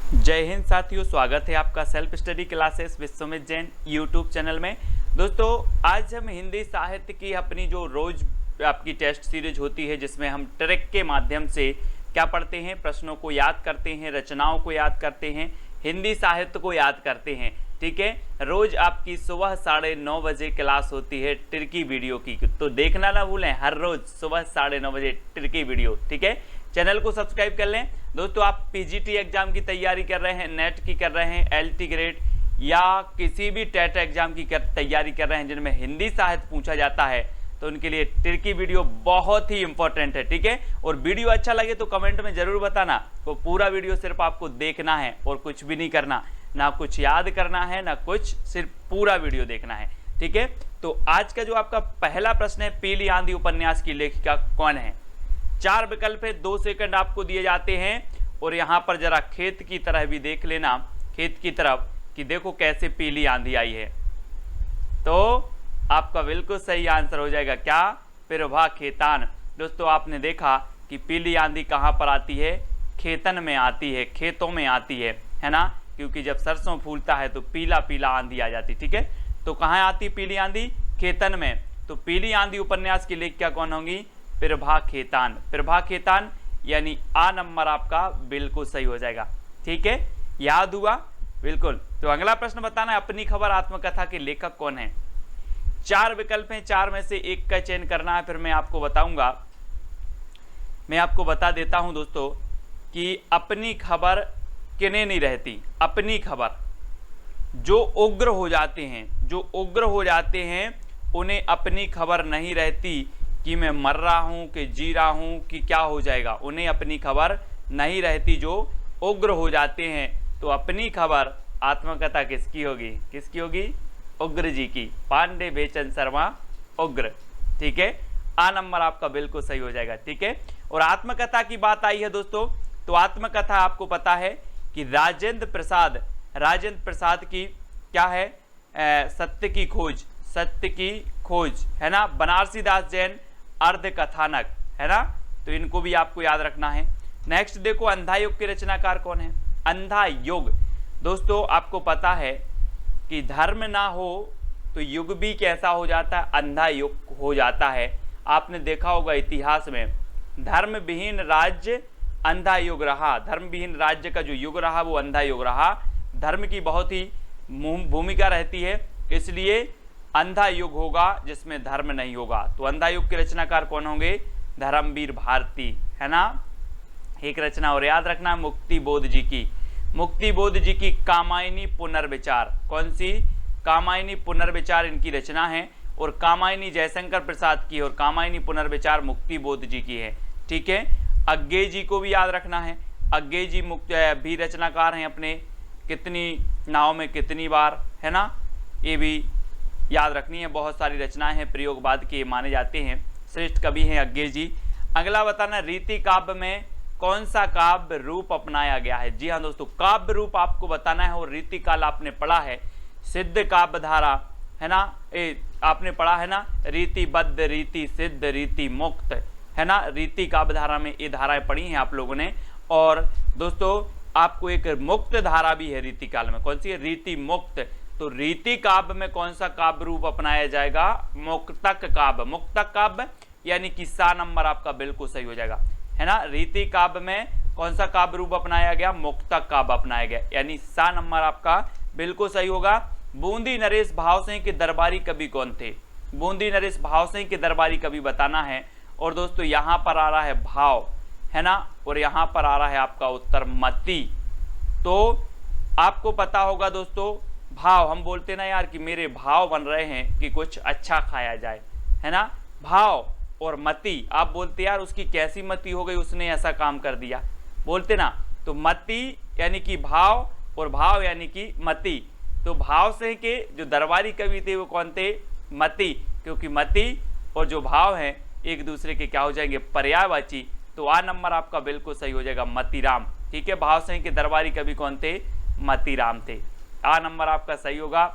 जय हिंद साथियों, स्वागत है आपका self study classes Vishwamit Jain YouTube channel में। दोस्तों, आज हम हिंदी साहित्य की अपनी जो रोज आपकी टेस्ट सीरीज होती है, जिसमें हम ट्रिक के माध्यम से क्या पढ़ते हैं, प्रश्नों को याद करते हैं, रचनाओं को याद करते हैं, हिंदी साहित्य को याद करते हैं। ठीक है, रोज आपकी सुबह 9:30 बजे क्लास होती है ट्रिकी वीडियो की, तो देखना ना भूलें, हर रोज सुबह 9:30 बजे ट्रिकी वीडियो। ठीक है, चैनल को सब्सक्राइब कर लें। दोस्तों, आप पीजीटी एग्जाम की तैयारी कर रहे हैं, नेट की कर रहे हैं, एलटी ग्रेड या किसी भी टेट एग्जाम की तैयारी कर रहे हैं जिनमें हिंदी साहित्य पूछा जाता है, तो उनके लिए ट्रिकी वीडियो बहुत ही इंपॉर्टेंट है। ठीक है, और वीडियो अच्छा लगे तो कमेंट में जरूर बताना। तो पूरा वीडियो सिर्फ आपको देखना है और कुछ भी नहीं करना, ना कुछ याद करना है ना कुछ, सिर्फ पूरा वीडियो देखना है। ठीक है, तो आज का जो आपका पहला प्रश्न है, पीली आंधी उपन्यास की लेखिका कौन है। 4 विकल्प है, 2 सेकंड आपको दिए जाते हैं। और यहाँ पर जरा खेत की तरह भी देख लेना, खेत की तरफ, कि देखो कैसे पीली आंधी आई है। तो आपका बिल्कुल सही आंसर हो जाएगा क्या, प्रभा खेतान। दोस्तों, आपने देखा कि पीली आंधी कहाँ पर आती है, खेतन में आती है, खेतों में आती है ना, क्योंकि जब सरसों फूलता है तो पीला पीला आंधी आ जाती। ठीक है, तो कहाँ आती पीली आंधी, खेतन में। तो पीली आंधी उपन्यास की लेखिका कौन होंगी, प्रभा खेतान। प्रभा खेतान यानी आ नंबर आपका बिल्कुल सही हो जाएगा। ठीक है, याद हुआ बिल्कुल। तो अगला प्रश्न बताना है, अपनी खबर आत्मकथा के लेखक कौन है। 4 विकल्प हैं, 4 में से एक का चयन करना है, फिर मैं आपको बताऊंगा। मैं आपको बता देता हूं दोस्तों कि अपनी खबर किन्हें नहीं रहती। अपनी खबर, जो उग्र हो जाते हैं, जो उग्र हो जाते हैं उन्हें अपनी खबर नहीं रहती कि मैं मर रहा हूं कि जी रहा हूं कि क्या हो जाएगा, उन्हें अपनी खबर नहीं रहती। जो उग्र हो जाते हैं, तो अपनी खबर आत्मकथा किसकी होगी, किसकी होगी, उग्र जी की। पांडे बेचन शर्मा उग्र। ठीक है, आ नंबर आपका बिल्कुल सही हो जाएगा। ठीक है, और आत्मकथा की बात आई है दोस्तों, तो आत्मकथा आपको पता है कि राजेंद्र प्रसाद की क्या है, सत्य की खोज, सत्य की खोज है ना। बनारसी दास जैन अर्ध कथानक है ना, तो इनको भी आपको याद रखना है। नेक्स्ट देखो, अंधा युग के रचनाकार कौन है। अंधा युग, दोस्तों आपको पता है कि धर्म ना हो तो युग भी कैसा हो जाता है, अंधा युग हो जाता है। आपने देखा होगा इतिहास में, धर्म विहीन राज्य अंधा युग रहा। धर्म विहीन राज्य का जो युग रहा वो अंधा युग रहा। धर्म की बहुत ही भूमिका रहती है, इसलिए अंधा युग होगा जिसमें धर्म नहीं होगा। तो अंधा युग के रचनाकार कौन होंगे, धर्मवीर भारती है ना। एक रचना और याद रखना, मुक्ति बोध जी की। मुक्ति बोध जी की कामायनी पुनर्विचार, कौन सी, कामायनी पुनर्विचार इनकी रचना है। और कामायनी जयशंकर प्रसाद की और कामायनी पुनर्विचार मुक्ति बोध जी की है। ठीक है, अज्ञे जी को भी याद रखना है। अज्ञे जी भी रचनाकार हैं अपने कितनी नाव में कितनी बार, है ना, ये भी याद रखनी है। बहुत सारी रचनाएं हैं, प्रयोगवाद के माने जाते हैं, श्रेष्ठ कवि हैं अज्ञे जी। अगला बताना, रीति काव्य में कौन सा काव्य रूप अपनाया गया है। जी हाँ दोस्तों, काव्य रूप आपको बताना है। और रीति काल आपने पढ़ा है, सिद्ध काव्य धारा है ना, आपने पढ़ा है ना, रीतिबद्ध, रीति सिद्ध, रीति मुक्त है ना। रीति काव्य धारा में ये धाराएं पढ़ी हैं आप लोगों ने। और दोस्तों आपको एक मुक्त धारा भी है रीति काल में, कौन सी है, रीति मुक्त। तो रीति काव्य में कौन सा काव्य रूप अपनाया जाएगा, मुक्तक काव्य। मुक्तक काव्य यानी कि सा नंबर आपका बिल्कुल सही हो जाएगा, है ना। रीति काव्य में कौन सा काव्य रूप अपनाया गया, मुक्तक काव्य अपनाया गया, यानी सा नंबर आपका बिल्कुल सही होगा। बूंदी नरेश भावसिंह के दरबारी कवि कौन थे। बूंदी नरेश भावसिंह के दरबारी कवि बताना है। और दोस्तों यहाँ पर आ रहा है भाव, है ना, और यहाँ पर आ रहा है आपका उत्तर मति। तो आपको पता होगा दोस्तों, भाव हम बोलते ना यार कि मेरे भाव बन रहे हैं कि कुछ अच्छा खाया जाए, है ना। भाव और मति, आप बोलते यार उसकी कैसी मति हो गई, उसने ऐसा काम कर दिया, बोलते ना। तो मति यानी कि भाव और भाव यानी कि मति। तो भाव से के जो दरबारी कवि थे वो कौन थे, मति, क्योंकि मति और जो भाव हैं एक दूसरे के क्या हो जाएंगे, पर्यायवाची। तो आ नंबर आपका बिल्कुल सही हो जाएगा, मतीराम। ठीक है, भाव सिंह के दरबारी कवि कौन थे, मतीराम थे। आ नंबर आपका सही होगा।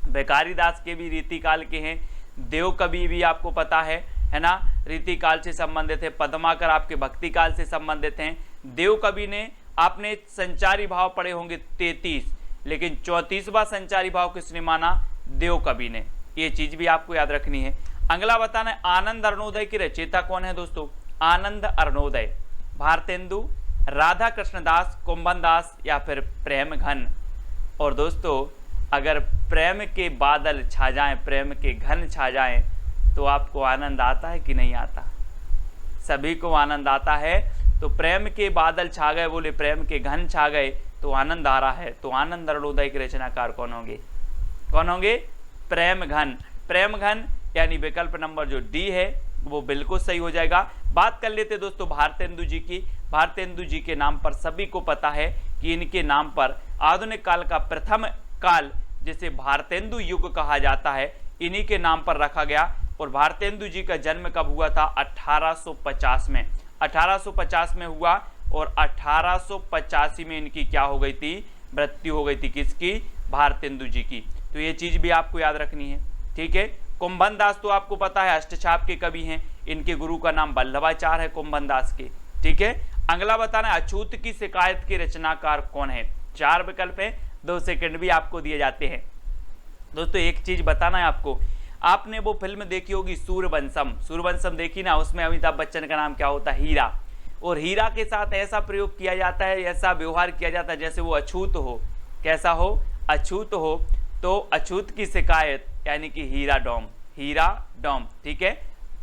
भिखारी दास के भी रीति काल के हैं। देव कवि भी आपको पता है ना, रीति काल से संबंधित है। पद्माकर आपके भक्ति काल से संबंधित हैं। देव कवि ने आपने संचारी भाव पढ़े होंगे 33, लेकिन 34वां संचारी भाव किसने माना? देव कवि ने। ये चीज भी आपको याद रखनी है। अगला बताना है आनंद अरुणोदय की रचयिता कौन है दोस्तों? आनंद अरुणोदय, भारतेंदु, राधा कृष्णदास, कुंभन दास या फिर प्रेम घन। और दोस्तों अगर प्रेम के बादल छा जाएं, प्रेम के घन छा जाएं, तो आपको आनंद आता है कि नहीं आता? सभी को आनंद आता है। तो प्रेम के बादल छा गए, बोले प्रेम के घन छा गए, तो आनंद आ रहा है। तो आनंद अरुणोदय के रचनाकार कौन होंगे? कौन होंगे? प्रेम घन। प्रेम घन यानी विकल्प नंबर जो डी है वो बिल्कुल सही हो जाएगा। बात कर लेते दोस्तों भारतेंदु जी की। भारतेंदु जी के नाम पर सभी को पता है कि इनके नाम पर आधुनिक काल का प्रथम काल जिसे भारतेंदु युग कहा जाता है, इन्हीं के नाम पर रखा गया। और भारतेंदु जी का जन्म कब हुआ था? 1850 में। 1850 में हुआ और 1885 में इनकी क्या हो गई थी? मृत्यु हो गई थी। किसकी? भारतेंदु जी की। तो ये चीज भी आपको याद रखनी है, ठीक है। कुंभन दास तो आपको पता है अष्टछाप के कवि हैं, इनके गुरु का नाम वल्लभाचार्य है कुंभन दास के, ठीक है। अगला बताना अछूत की शिकायत के रचनाकार कौन है? 4 विकल्प है, 2 सेकंड भी आपको दिए जाते हैं। दोस्तों एक चीज बताना है आपको, आपने वो फिल्म देखी होगी सूर्यवंशम। सूर्यवंशम देखी ना, उसमें अमिताभ बच्चन का नाम क्या होता है? हीरा। और हीरा के साथ ऐसा प्रयोग किया जाता है, ऐसा व्यवहार किया जाता है जैसे वो अछूत हो। कैसा हो? अछूत हो। तो अछूत की शिकायत यानी कि हीरा डोम, हीरा डोम, ठीक है।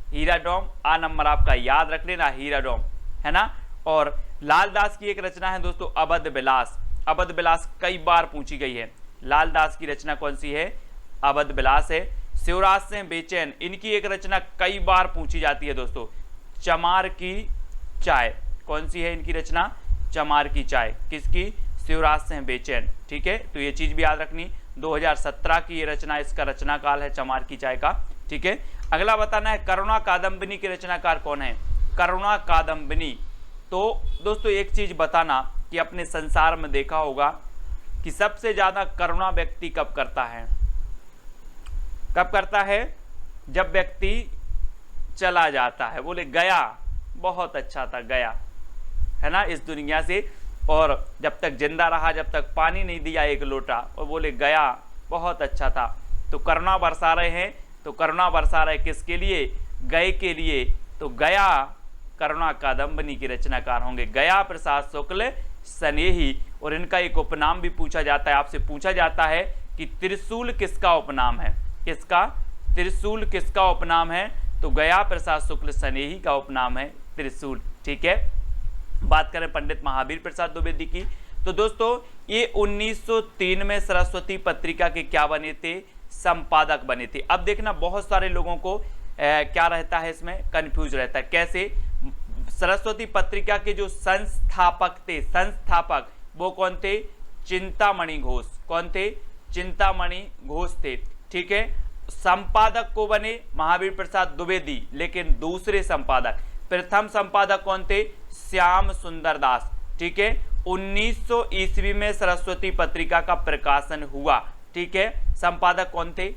हीरा डोम आ नंबर आपका याद रख लेना, हीरा डोम, है ना। और लालदास की एक रचना है दोस्तों अवध विलास। अवध विलास कई बार पूछी गई है। लालदास की रचना कौन सी है? अवध विलास है। शिवराज सिंह बेचैन, इनकी एक रचना कई बार पूछी जाती है दोस्तों, चमार की चाय। कौन सी है इनकी रचना? चमार की चाय। किसकी? शिवराज सिंह बेचैन, ठीक है। तो ये चीज भी याद रखनी। 2017 की ये रचना, इसका रचना काल है चमार की चाय का, ठीक है। अगला बताना है करुणा कादम्बिनी के रचनाकार कौन है? करुणा कादम्बिनी। तो दोस्तों एक चीज बताना कि अपने संसार में देखा होगा कि सबसे ज्यादा करुणा व्यक्ति कब करता है? कब करता है? जब व्यक्ति चला जाता है। बोले गया, बहुत अच्छा था, गया, है ना, इस दुनिया से। और जब तक जिंदा रहा, जब तक पानी नहीं दिया एक लोटा, और बोले गया, बहुत अच्छा था। तो करुणा बरसा रहे हैं। तो करुणा बरसा रहे किसके लिए? गए के लिए। तो गया करुणा कादम्बिनी के रचनाकार होंगे गया प्रसाद शुक्ल स्नेही। और इनका एक उपनाम भी पूछा जाता है, आपसे पूछा जाता है कि त्रिशूल किसका उपनाम है? किसका? त्रिशूल किसका उपनाम है? तो गया प्रसाद शुक्ल स्नेही का उपनाम है त्रिशूल, ठीक है। बात करें पंडित महावीर प्रसाद द्विवेदी की, तो दोस्तों ये 1903 में सरस्वती पत्रिका के क्या बने थे? संपादक बने थे। अब देखना बहुत सारे लोगों को क्या रहता है, इसमें कंफ्यूज रहता है। कैसे? सरस्वती पत्रिका के जो संस्थापक थे, संस्थापक वो कौन थे? चिंतामणि घोष। कौन थे? चिंतामणि घोष थे, ठीक है। संपादक को बने महावीर प्रसाद द्विवेदी, लेकिन दूसरे संपादक, प्रथम संपादक कौन थे? श्याम सुंदर दास, ठीक है। 1900 ईस्वी में सरस्वती पत्रिका का प्रकाशन हुआ, ठीक है। संपादक कौन थे?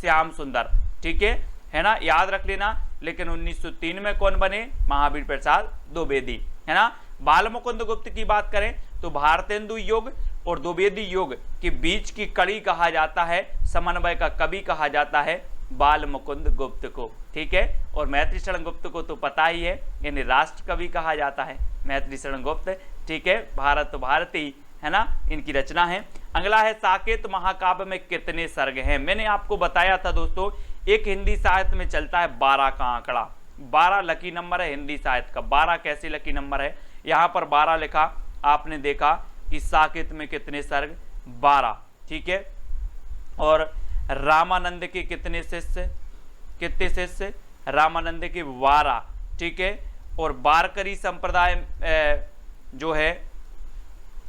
श्याम सुंदर, ठीक है ना, याद रख लेना। लेकिन 1903 में कौन बने? महावीर प्रसाद द्विवेदी, है ना। बाल मुकुंद गुप्त की बात करें तो भारतेंदु युग और द्विवेदी युग के बीच की कड़ी कहा जाता है, समन्वय का कवि कहा जाता है बाल मुकुंद गुप्त को, ठीक है। और मैत्री शरण गुप्त को तो पता ही है, यानी राष्ट्र कवि कहा जाता है मैत्री शरण गुप्त, ठीक है। भारत भारती, है ना, इनकी रचना है। अगला है साकेत महाकाव्य में कितने सर्ग हैं? मैंने आपको बताया था दोस्तों, एक हिंदी साहित्य में चलता है 12 का आंकड़ा। 12 लकी नंबर है हिंदी साहित्य का। 12 कैसे लकी नंबर है? यहाँ पर 12 लिखा, आपने देखा कि साकेत में कितने सर्ग? 12, ठीक है। और रामानंद के कितने शिष्य? कितने शिष्य? रामानंद के 12, ठीक है। और वारकरी संप्रदाय जो है,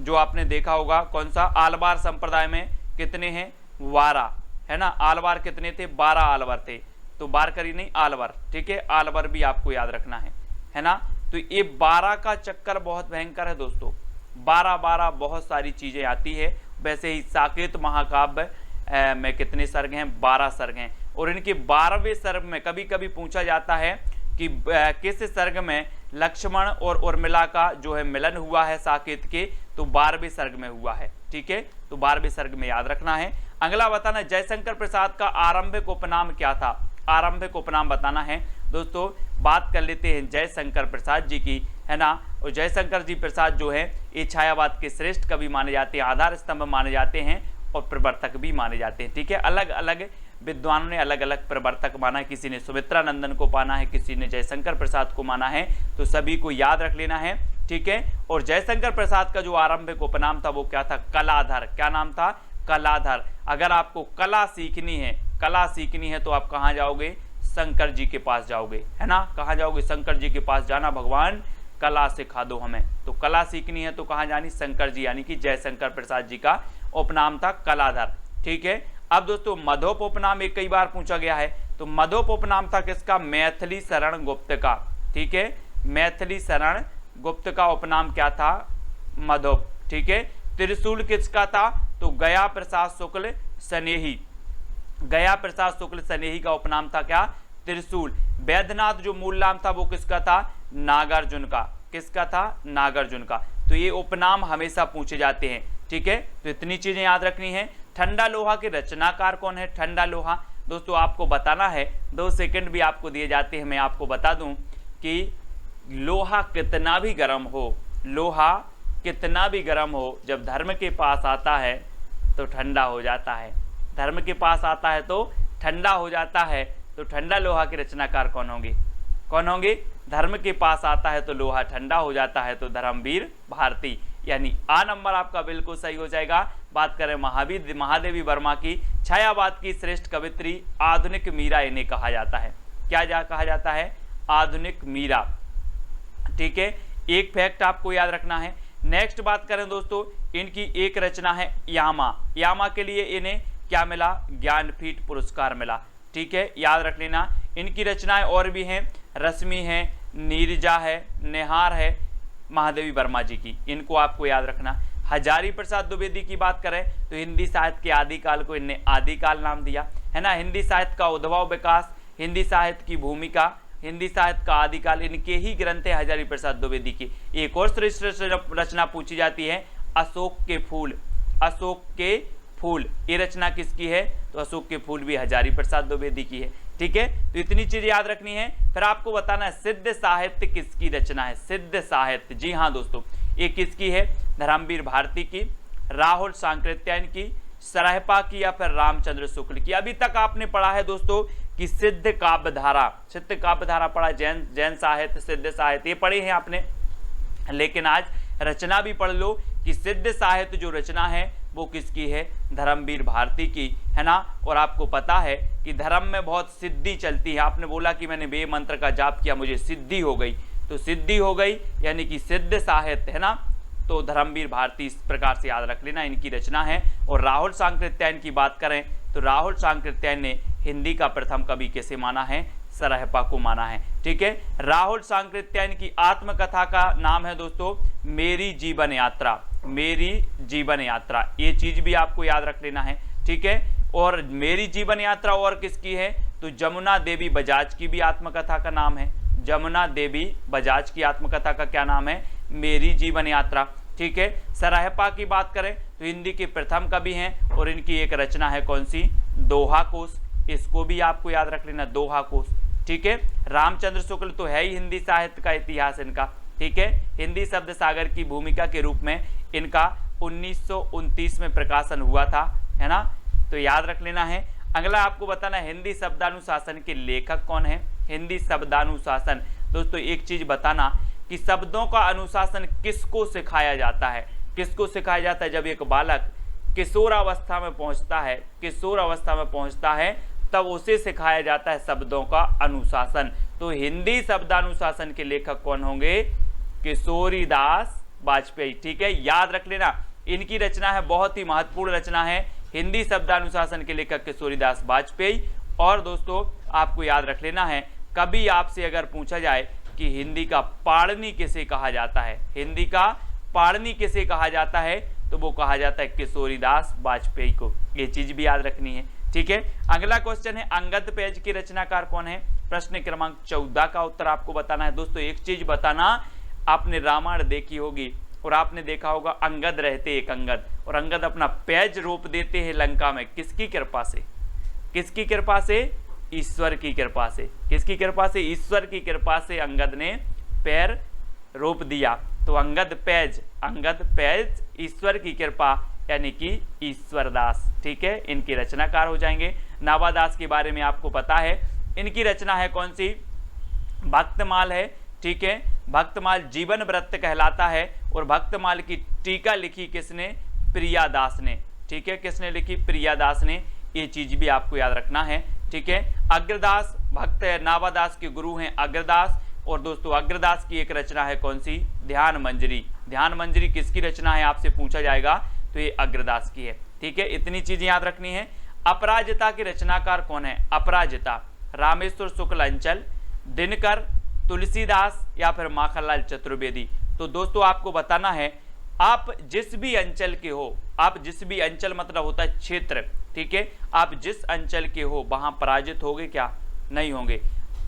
जो आपने देखा होगा कौन सा? आलवार संप्रदाय में कितने हैं? 12, है ना। आलवार कितने थे? 12 आलवर थे। तो वारकरी नहीं, आलवर, ठीक है। आलवर भी आपको याद रखना है ना। तो ये 12 का चक्कर बहुत भयंकर है दोस्तों। 12 बहुत सारी चीजें आती है। वैसे ही साकेत महाकाव्य में कितने सर्ग हैं? 12 सर्ग हैं। और इनके 12वें सर्ग में कभी कभी पूछा जाता है कि किस सर्ग में लक्ष्मण और उर्मिला का जो है मिलन हुआ है साकेत के, तो 12वें सर्ग में हुआ है। ठीक है, तो 12वें सर्ग में याद रखना है। अगला बताना जयशंकर प्रसाद का आरंभिक उपनाम क्या था। आरंभिक उपनाम बताना है दोस्तों। बात कर लेते हैं जयशंकर प्रसाद जी की, है ना। और जयशंकर जी प्रसाद जो है ये छायावाद के श्रेष्ठ कवि माने जाते हैं, आधार स्तंभ माने जाते हैं और प्रवर्तक भी माने जाते हैं। ठीक है, अलग अलग विद्वानों ने अलग अलग प्रवर्तक माना है, किसी ने सुमित्रा नंदन को माना है, किसी ने जयशंकर प्रसाद को माना है, तो सभी को याद रख लेना है। ठीक है, और जयशंकर प्रसाद का जो आरंभिक उपनाम था वो क्या था, कलाधर। क्या नाम था, कलाधर। अगर आपको कला सीखनी है तो आप कहाँ जाओगे, शंकर जी के पास जाओगे, है ना। कहाँ जाओगे, शंकर जी के पास जाना, भगवान कला सिखा दो हमें। तो कला सीखनी है तो कहाँ जानी, शंकर जी, यानी कि जयशंकर प्रसाद जी का उपनाम था कलाधर। ठीक है, अब दोस्तों मधोप उपनाम एक कई बार पूछा गया है, तो मधोप उपनाम था किसका, मैथिली शरण गुप्त का। ठीक है, मैथिली शरण गुप्त का उपनाम क्या था, मधोप। ठीक है, त्रिशूल किसका था, तो गया प्रसाद शुक्ल स्नेही। गया प्रसाद शुक्ल स्नेही का उपनाम था क्या, त्रिशूल। वैद्यनाथ जो मूल नाम था वो किसका था, नागार्जुन का। किसका था, नागार्जुन का। तो ये उपनाम हमेशा पूछे जाते हैं। ठीक है, तो इतनी चीजें याद रखनी है। ठंडा लोहा के रचनाकार कौन है, ठंडा लोहा दोस्तों आपको बताना है, 2 सेकंड भी आपको दिए जाते हैं। मैं आपको बता दूं कि लोहा कितना भी गर्म हो, लोहा कितना भी गर्म हो, जब धर्म के पास आता है तो ठंडा हो जाता है। धर्म के पास आता है तो ठंडा हो जाता है। तो ठंडा लोहा के रचनाकार कौन होंगे, कौन होंगे, धर्म के पास आता है तो लोहा ठंडा हो जाता है, तो धर्मवीर भारती, यानी आ नंबर आपका बिल्कुल सही हो जाएगा। बात करें महादेवी वर्मा की, छायावाद की श्रेष्ठ कवित्री, आधुनिक मीरा इन्हें कहा जाता है। क्या कहा जाता है, आधुनिक मीरा। ठीक है, एक फैक्ट आपको याद रखना है। नेक्स्ट बात करें दोस्तों, इनकी एक रचना है यामा। यामा के लिए इन्हें क्या मिला, ज्ञानपीठ पुरस्कार मिला। ठीक है, याद रख लेना। इनकी रचनाएं और भी हैं, रश्मि है, नीरजा है, निहार है, महादेवी वर्मा जी की, इनको आपको याद रखना। हजारी प्रसाद द्विवेदी की बात करें तो हिंदी साहित्य के आदिकाल को इनने आदिकाल नाम दिया, है ना। हिंदी साहित्य का उद्भव विकास, हिंदी साहित्य की भूमिका, हिंदी साहित्य का आदिकाल, इनके ही ग्रंथ है हजारी प्रसाद द्विवेदी की। एक और श्रेष्ठ रचना पूछी जाती है, अशोक के फूल। अशोक के फूल, ये रचना किसकी है, तो अशोक के फूल भी हजारी प्रसाद द्विवेदी की है। ठीक है, तो इतनी चीज याद रखनी है। फिर आपको बताना है सिद्ध साहित्य किसकी रचना है, सिद्ध साहित्य। जी हाँ दोस्तों, ये किसकी है, धर्मवीर भारती की, राहुल सांकृत्यायन की, सरहपा की, या फिर रामचंद्र शुक्ल की। अभी तक आपने पढ़ा है दोस्तों कि सिद्ध काव्यधारा, सिद्ध काव्यधारा पढ़ा, जैन साहित्य, सिद्ध साहित्य ये पढ़े हैं आपने, लेकिन आज रचना भी पढ़ लो कि सिद्ध साहित्य जो रचना है वो किसकी है, धर्मवीर भारती की, है ना। और आपको पता है कि धर्म में बहुत सिद्धि चलती है। आपने बोला कि मैंने वेद मंत्र का जाप किया मुझे सिद्धि हो गई, तो सिद्धि हो गई यानी कि सिद्ध साहित्य, है ना। तो धर्मवीर भारती इस प्रकार से याद रख लेना, इनकी रचना है। और राहुल सांकृत्यायन की बात करें तो राहुल सांकृत्यायन ने हिंदी का प्रथम कवि कैसे माना है, सरहपा को माना है। ठीक है, राहुल सांकृत्यायन की आत्मकथा का नाम है दोस्तों मेरी जीवन यात्रा। मेरी जीवन यात्रा, ये चीज भी आपको याद रख लेना है। ठीक है, और मेरी जीवन यात्रा और किसकी है, तो जमुना देवी बजाज की भी आत्मकथा का नाम है। जमुना देवी बजाज की आत्मकथा का क्या नाम है, मेरी जीवन यात्रा। ठीक है, सरहपा की बात करें तो हिंदी के प्रथम कवि हैं और इनकी एक रचना है कौन सी, दोहा कोश। इसको भी आपको याद रख लेना, दोहा कोश। ठीक है, रामचंद्र शुक्ल तो है ही हिंदी साहित्य का इतिहास इनका। ठीक है, हिंदी शब्द सागर की भूमिका के रूप में इनका 1929 में प्रकाशन हुआ था, है ना, तो याद रख लेना है। अगला आपको बताना है हिंदी शब्दानुशासन के लेखक कौन है। हिंदी शब्दानुशासन दोस्तों एक चीज बताना कि शब्दों का अनुशासन किसको सिखाया जाता है, किसको सिखाया जाता है, जब एक बालक किशोरावस्था में पहुंचता है, किशोरावस्था में पहुंचता है तब उसे सिखाया जाता है शब्दों का अनुशासन। तो हिंदी शब्दानुशासन के लेखक कौन होंगे, किशोरीदास वाजपेयी। ठीक है, याद रख लेना, इनकी रचना है, बहुत ही महत्वपूर्ण रचना है, हिंदी शब्दानुशासन के लेखक किशोरीदास वाजपेयी। और दोस्तों आपको याद रख लेना है, कभी आपसे अगर पूछा जाए कि हिंदी का पाणिनि किसे कहा जाता है, हिंदी का पाणिनि किसे कहा जाता है, तो वो कहा जाता है किशोरीदास वाजपेयी को। ये चीज भी याद रखनी है। ठीक है। अगला क्वेश्चन है अंगद पेज के रचनाकार कौन है? प्रश्न क्रमांक 14 का उत्तर आपको बताना है। दोस्तों एक चीज बताना, आपने रामायण देखी होगी और आपने देखा होगा अंगद रहते एक अंगद, और अंगद अपना पेज रोप देते हैं लंका में, किसकी कृपा से? किसकी कृपा से? ईश्वर की कृपा से। किसकी कृपा से? ईश्वर की कृपा से अंगद ने पैर रोप दिया। तो अंगद पेज ईश्वर की कृपा यानी कि ईश्वरदास, ठीक है, इनकी रचनाकार हो जाएंगे। नावादास के बारे में आपको पता है, इनकी रचना है कौन सी? भक्तमाल है, ठीक है। भक्तमाल जीवन व्रत कहलाता है और भक्तमाल की टीका लिखी किसने? प्रियादास ने, ठीक है। किसने लिखी? प्रियादास ने। ये चीज भी आपको याद रखना है, ठीक है। अग्रदास भक्त नावादास के गुरु हैं अग्रदास, और दोस्तों अग्रदास की एक रचना है कौन सी? ध्यान मंजरी। ध्यान मंजरी किसकी रचना है आपसे पूछा जाएगा, तो ये अग्रदास की है, ठीक है। इतनी चीजें याद रखनी है। अपराजिता के रचनाकार कौन है? अपराजिता रामेश्वर शुक्ल अंचल, दिनकर, तुलसीदास या फिर माखनलाल चतुर्वेदी। तो दोस्तों आपको बताना है, आप जिस भी अंचल के हो, आप जिस भी अंचल मतलब होता है क्षेत्र, ठीक है, आप जिस अंचल के हो वहां पराजित होगे क्या? नहीं होंगे।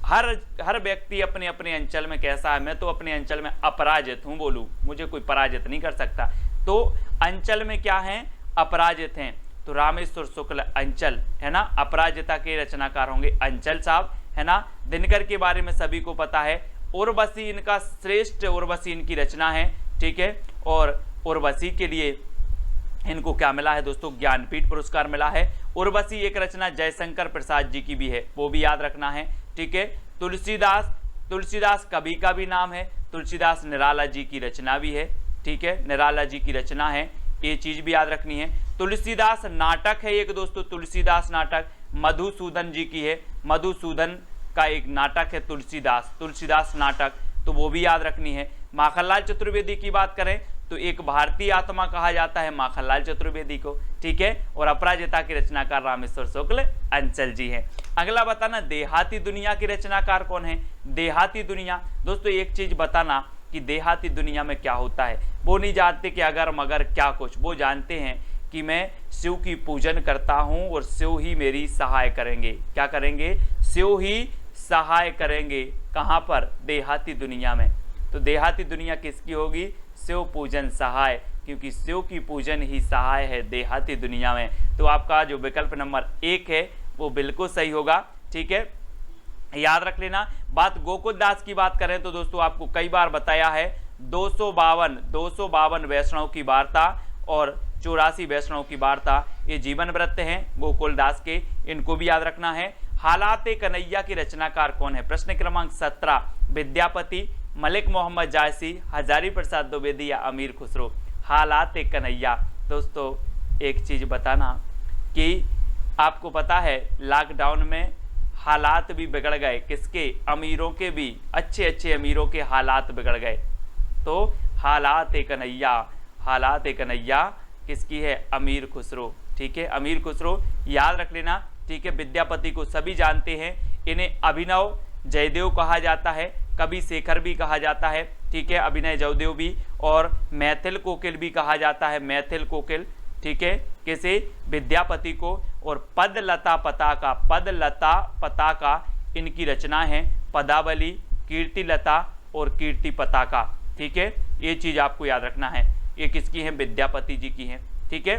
हर व्यक्ति अपने अपने अंचल में कैसा है? मैं तो अपने अंचल में अपराजित हूं बोलूं, मुझे कोई पराजित नहीं कर सकता। तो अंचल में क्या हैं? अपराजित हैं। तो रामेश्वर शुक्ल अंचल है ना, अपराजिता के रचनाकार होंगे अंचल साहब, है ना। दिनकर के बारे में सभी को पता है, उर्वशी इनका श्रेष्ठ उर्वशी इनकी रचना है, ठीक है। और उर्वशी के लिए इनको क्या मिला है दोस्तों? ज्ञानपीठ पुरस्कार मिला है। उर्वशी एक रचना जयशंकर प्रसाद जी की भी है, वो भी याद रखना है, ठीक है। तुलसीदास कवि का भी नाम है, तुलसीदास निराला जी की रचना भी है, ठीक है, निराला जी की रचना है, ये चीज भी याद रखनी है। तुलसीदास नाटक है एक दोस्तों, तुलसीदास नाटक मधुसूदन जी की है, मधुसूदन का एक नाटक है तुलसीदास नाटक, तो वो भी याद रखनी है। माखनलाल चतुर्वेदी की बात करें तो एक भारतीय आत्मा कहा जाता है माखनलाल चतुर्वेदी को, ठीक है। और अपराजिता के रचनाकार रामेश्वर शुक्ल अंचल जी हैं। अगला बताना देहाती दुनिया की रचनाकार कौन है? देहाती दुनिया, दोस्तों एक चीज बताना कि देहाती दुनिया में क्या होता है। वो नहीं जानते कि अगर मगर क्या कुछ, वो जानते हैं कि मैं शिव की पूजन करता हूं और शिव ही मेरी सहाय करेंगे। क्या करेंगे? शिव ही सहाय करेंगे। कहां पर? देहाती दुनिया में। तो देहाती दुनिया किसकी होगी? शिव पूजन सहाय, क्योंकि शिव की पूजन ही सहाय है देहाती दुनिया में। तो आपका जो विकल्प नंबर 1 है वो बिल्कुल सही होगा, ठीक है, याद रख लेना। बात गोकुल दास की बात करें तो दोस्तों आपको कई बार बताया है 252 वैष्णव की वार्ता और 84 वैष्णव की वार्ता, ये जीवन व्रत हैं गोकुल दास के, इनको भी याद रखना है। हालाते कन्हैया की रचनाकार कौन है? प्रश्न क्रमांक 17 विद्यापति, मलिक मोहम्मद जायसी, हजारी प्रसाद द्विवेदी या अमीर खुसरो। हालाते कन्हैया, दोस्तों एक चीज बताना कि आपको पता है लॉकडाउन में हालात भी बिगड़ गए, किसके? अमीरों के भी, अच्छे अच्छे अमीरों के हालात बिगड़ गए। तो हालाते कन्हैया किसकी है? अमीर खुसरो, ठीक है, अमीर खुसरो याद रख लेना, ठीक है। विद्यापति को सभी जानते हैं, इन्हें अभिनव जयदेव कहा जाता है, कवि शेखर भी कहा जाता है, ठीक है, अभिनय जयदेव भी, और मैथिल कोकिल भी कहा जाता है, मैथिल कोकिल, ठीक है, किसे? विद्यापति को। और पदलता पताका इनकी रचना है, पदावली, कीर्तिलता और कीर्ति पताका, ठीक है, ये चीज आपको याद रखना है। ये किसकी है? विद्यापति जी की है, ठीक है।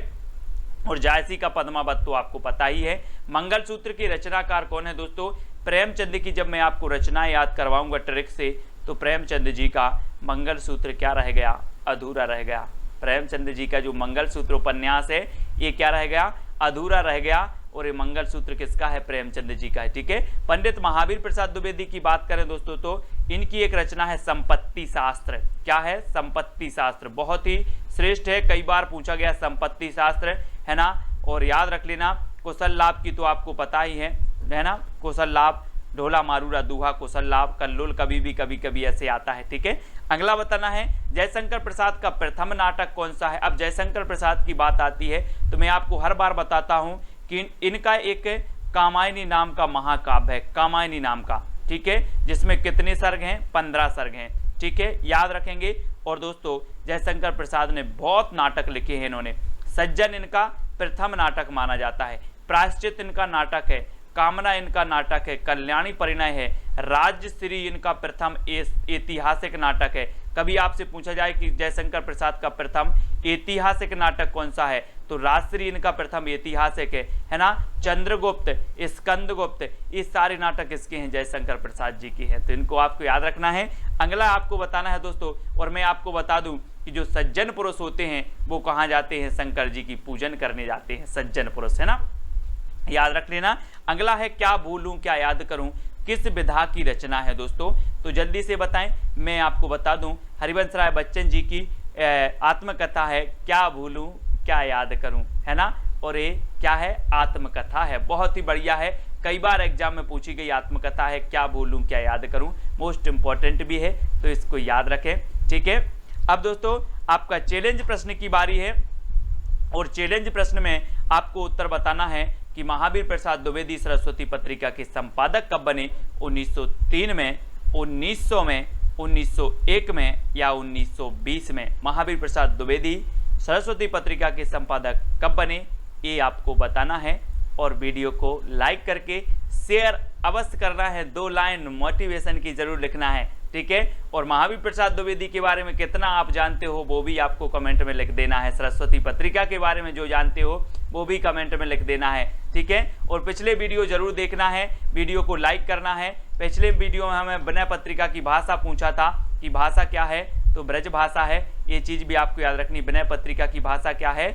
और जायसी का पद्मावत तो आपको पता ही है। मंगलसूत्र की रचनाकार कौन है दोस्तों? प्रेमचंद की जब मैं आपको रचना याद करवाऊंगा ट्रिक से, तो प्रेमचंद जी का मंगलसूत्र क्या रह गया? अधूरा रह गया। प्रेमचंद जी का जो मंगलसूत्र उपन्यास है ये क्या रह गया? अधूरा रह गया। और ये मंगलसूत्र किसका है? प्रेमचंद जी का है, ठीक है। पंडित महावीर प्रसाद द्विवेदी की बात करें दोस्तों तो इनकी एक रचना है संपत्ति शास्त्र। क्या है? संपत्ति शास्त्र, बहुत ही श्रेष्ठ है, कई बार पूछा गया संपत्ति शास्त्र, है ना। और याद रख लेना कुशल लाभ की तो आपको पता ही है ना, कुशल लाभ, ढोला मारूरा दूहा कुशल लाभ, कल्लोल कभी कभी ऐसे आता है, ठीक है। अगला बताना है जयशंकर प्रसाद का प्रथम नाटक कौन सा है। अब जयशंकर प्रसाद की बात आती है तो मैं आपको हर बार बताता हूं कि इनका एक कामायनी नाम का महाकाव्य है, कामायनी नाम का, ठीक है, जिसमें कितने सर्ग हैं? 15 सर्ग हैं, ठीक है, याद रखेंगे। और दोस्तों जयशंकर प्रसाद ने बहुत नाटक लिखे हैं इन्होंने, सज्जन इनका प्रथम नाटक माना जाता है। प्रायश्चित इनका नाटक है, कामना इनका नाटक है, कल्याणी परिणय है, राजश्री इनका प्रथम ऐतिहासिक नाटक है। कभी आपसे पूछा जाए कि जयशंकर प्रसाद का प्रथम ऐतिहासिक नाटक कौन सा है, तो राजश्री इनका प्रथम ऐतिहासिक है ना। चंद्रगुप्त, स्कंदगुप्त, ये सारे नाटक इसके हैं, जयशंकर प्रसाद जी के हैं, तो इनको आपको याद रखना है। अगला आपको बताना है दोस्तों, और मैं आपको बता दूं कि जो सज्जन पुरुष होते हैं वो कहाँ जाते हैं, शंकर जी की पूजन करने जाते हैं सज्जन पुरुष, है ना, याद रख लेना। अगला है क्या भूलूं क्या याद करूं, किस विधा की रचना है दोस्तों, तो जल्दी से बताएं, मैं आपको बता दूं हरिवंश राय बच्चन जी की आत्मकथा है क्या भूलूं क्या याद करूं, है ना, और ये क्या है, आत्मकथा है, बहुत ही बढ़िया है, कई बार एग्जाम में पूछी गई आत्मकथा है क्या भूलूं क्या याद करूं, मोस्ट इंपॉर्टेंट भी है, तो इसको याद रखें, ठीक है। अब दोस्तों आपका चैलेंज प्रश्न की बारी है, और चैलेंज प्रश्न में आपको उत्तर बताना है कि महावीर प्रसाद द्विवेदी सरस्वती पत्रिका के संपादक कब बने, 1903 में, 1900 में, 1901 में या 1920 में। महावीर प्रसाद द्विवेदी सरस्वती पत्रिका के संपादक कब बने, ये आपको बताना है, और वीडियो को लाइक करके शेयर अवश्य करना है, 2 लाइन मोटिवेशन की जरूर लिखना है, ठीक है। और महावीर प्रसाद द्विवेदी के बारे में कितना आप जानते हो वो भी आपको कमेंट में लिख देना है, सरस्वती पत्रिका के बारे में जो जानते हो वो भी कमेंट में लिख देना है, ठीक है। और पिछले वीडियो जरूर देखना है, वीडियो को लाइक करना है। पिछले वीडियो में हमें विनय पत्रिका की भाषा पूछा था कि भाषा क्या है, तो ब्रज भाषा है, ये चीज भी आपको याद रखनी, विनय पत्रिका की भाषा क्या है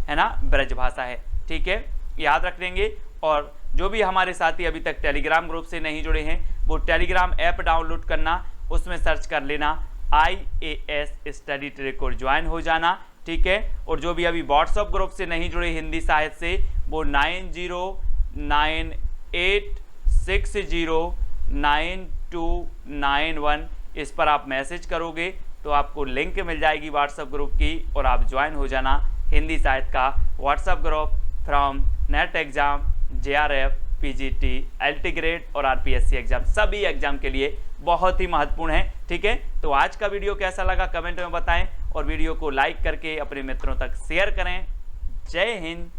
ना, ब्रज भाषा है, ठीक है, याद रख लेंगे। और जो भी हमारे साथी अभी तक टेलीग्राम ग्रुप से नहीं जुड़े हैं वो टेलीग्राम ऐप डाउनलोड करना, उसमें सर्च कर लेना IAS स्टडी ट्रैक और ज्वाइन हो जाना, ठीक है। और जो भी अभी व्हाट्सएप ग्रुप से नहीं जुड़े हिंदी साहित्य से, वो 9098609291 इस पर आप मैसेज करोगे तो आपको लिंक मिल जाएगी व्हाट्सएप ग्रुप की, और आप ज्वाइन हो जाना हिंदी साहित्य का WhatsApp group from net exam, JRF, PGT, LT grade और RPSC एग्जाम, सभी एग्जाम के लिए बहुत ही महत्वपूर्ण है, ठीक है। तो आज का वीडियो कैसा लगा कमेंट में बताएं, और वीडियो को लाइक करके अपने मित्रों तक शेयर करें। जय हिंद,